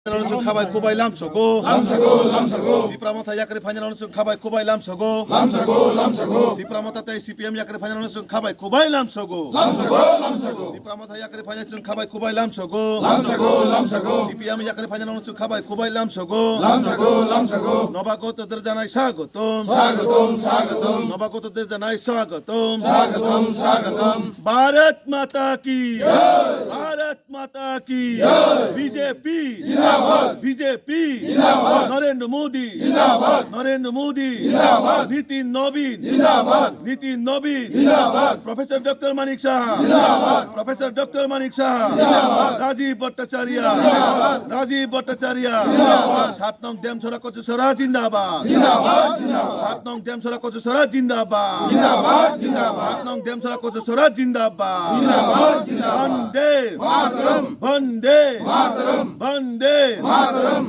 Langsung kabai kubai lam sogo di pramata yakre phanya langsung kabai kubai lam sogo di pramata tai CPM yakre phanya langsung kabai kubai lam sogo di pramata yakre phanya langsung kabai kubai lam sogo CPM yakre phanya langsung kabai kubai lam sogo নবাগতদের জানাই স্বাগতম নবাগতদের জানাই স্বাগতম ভারত মাতা কি BJP BJP Narendra Modi Nitin নবীন professor doctor Manik Saha Rajib Bhattacharya 7 নং দেমছড়া কচুছড়া জিন্দাবাদ 7 নং দেমছড়া কচুছড়া জিন্দাবাদ 7 নং দেমছড়া কচুছড়া জিন্দাবাদ বন্দে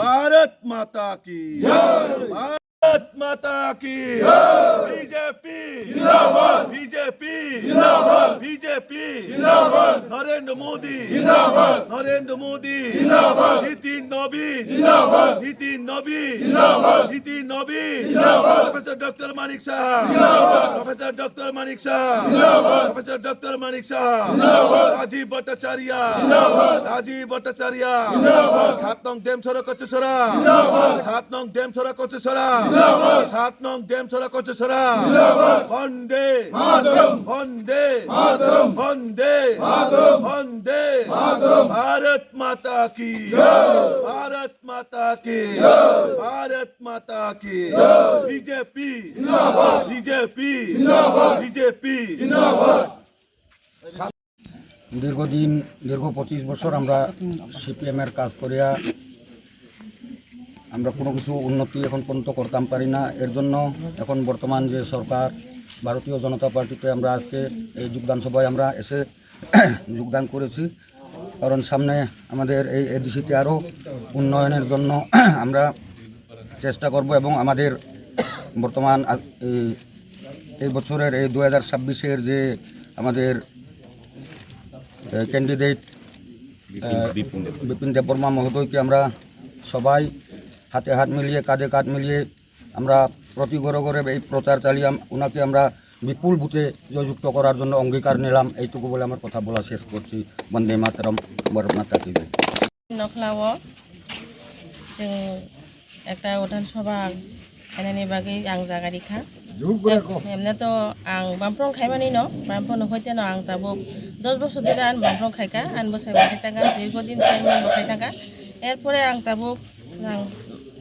भारत माता की भारत माता की बीजेपी नरेंद्र मोदी नीतिन नबीन प्रोफेसर डॉक्टर मानिक शाह राजीव भट्टाचार्य 7 नং देमছড়া কচুছড়া 7 নং দেমছড়া কচুছড়া 7 নং দেমছড়া কচুছড়া বন্দে भारत माता की बीजेपी দীর্ঘ 25 বছর আমরা সিপিএমের কাজ করিয়া আমরা কোনো কিছু উন্নতি এখন পর্যন্ত করতাম পারি না। এর জন্য এখন বর্তমান যে সরকার ভারতীয় জনতা পার্টিতে আমরা আজকে এই যোগদান সভায় আমরা এসে যোগদান করেছি, কারণ সামনে আমাদের এই এডিসিতে আরও উন্নয়নের জন্য আমরা চেষ্টা করব এবং আমাদের বর্তমান এই বছরের এই 2026-এর যে আমাদের ক্যান্ডিডেট বিপিন দেববর্মা মহোদয়কে আমরা সবাই হাতে হাত মিলিয়ে কাঁধে কাঁধ মিলিয়ে আমরা প্রতি ঘরে ঘরে এই প্রচার চালিয়ে ওনাকে আমরা বিপুল ভোটে জয়যুক্ত করার জন্য অঙ্গীকার নিলাম। এইটুকু বলে আমার কথা বলা শেষ করছি। বন্দে মাতরম, ভারত মাতা কি জয়। नखलावो जों একটা উঠান সভা খাইनायनि बागै आं जागारिखा एमनेथ' आं बामफ्रं खायमानि न बामफ्रं हयते न आं दाबो 10 বছর ধরে आं बामफ्रं खायका आं बसाय बाथाय थांगा दीर्घदिन চেয়ারম্যান बखाय थांगा एरपरे आं दाबो आं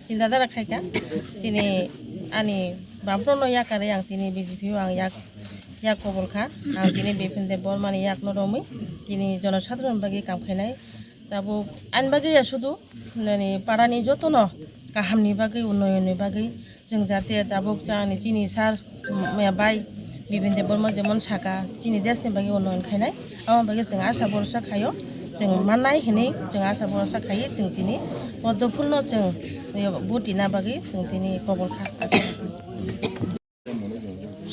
चिन्ताधारा खायका दिनै आंनि बामफ्रं न याकारे आं दिनै बिजेपियाव आं याक कबलखा आं दिनै बिपिन देबबर्मानि याक नरमै दिनै जनसाधारण बागै काम खायनाय दाबो आंनि बागै शुधु पारानि जतन गाहामनि बागै उन्नयननि बागै जों जाहाथे दाबो जोंनि दिनै सार बाय बिपिन देबबर्मा जेमन साका दिनै देशनि बागै उन्नयन खायनाय आं बागै जों आशा भरसा खायो जों माननाय हिनै जों आशा भरसा खायो जों दिनै पद्मफुर्ण जों भुटिना बागै जों दिनै कबलखा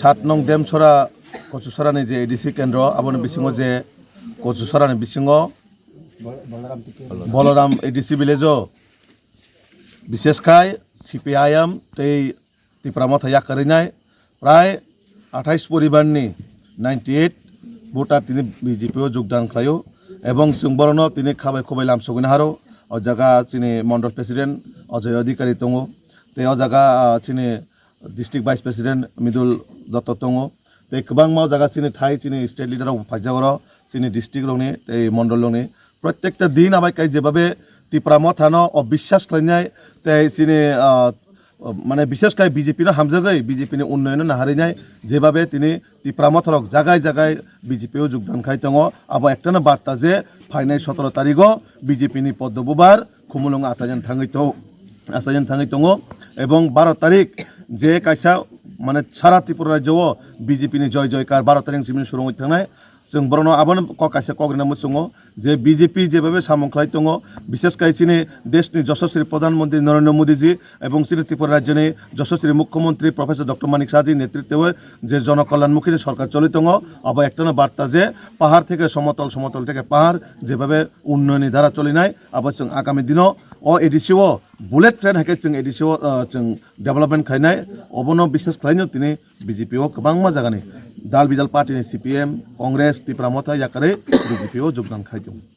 7 नং देमছড়া কচুছড়াनि जे एडिसि केन्द्र आबोनि बिसिङाव जे कचुछरानि बिसिङाव बलराम एडिसि विलेजो विशेषखाय CPIM तै तिप्रामथा याकारिनाय प्राय 28 परिबारनि 98 भोटार तिनि बिजेपिआव योगदान खालायो एवं जोंबरनो तिनि खाबाय खबाय लामसगैनो हारो अ जागा चिनि मंडल प्रेसिडेंट अजय अधिकारी दङ ते अ जागा चिनि डिस्ट्रिक्ट वाइस प्रेसिडेंट मिदुल दत्त दङ ते गोबां माव जागा चिनि थाइ चिनि स्टेट लिडार फाइजागर चिनि डिस्ट्रिक्ट रंनि ते मंडल रंनि प्रत्येकटा दिन आबाय जेभाबे तिप्रामथानो अबिश्वास खालामनाय ते चिनि माने विशेषखाय बिजेपिनो हामजागै बिजेपिनि उन्नयन नाहारिनाय जेभाबे तिनि तिप्रामथरक जागाय जागाय बिजेपिआव योगदान खाय दङ आबो एकटानो बार्ता जे फाइनाय 17 तारिखआव बिजेपिनि पद्मबुबार खुमुलुं आसाजन थाङै दङ एवं 12 तारिख जे कायसा माने सारा त्रिपुरा राज्योआव बिजेपिनि जय जयकार 12 तारिख सिम सुरुङै थांनाय जों बरनो आबान कायसा कग्रिना मुसुङो जे बिजेपि जेभाबे सामंख्लाय दङ विशेषखाय चिनि देशनि यशस्वी प्रधानमंत्री नरेंद्र मोदी जी एवं चिनि त्रिपुरा राज्यनि यशस्वी मुख्यमंत्री प्रोफेसर डॉक्टर मानिक साहजी नेतृत्वे जे जनकल्याणमुखी सरकार चलित दङ अब एकटानो बार्ता जे पाहाड़ थेके समतल थेके पाहाड़ जेभाबे उन्नयननि धारा चलिनाय अब जों आगामी दिनाव अ एडिसिओ बुलेट ट्रेन हाके जों एडिसिओ जों डेभलपमेन्ट खालायनाय अबनो बिसास खालायनो दिनै बिजेपिओ गोबां जागानि दाल बिदाल पार्टीनि CPM कंग्रेस ती प्रामथा याकारे बिजेपिओ योगदान खालायदों।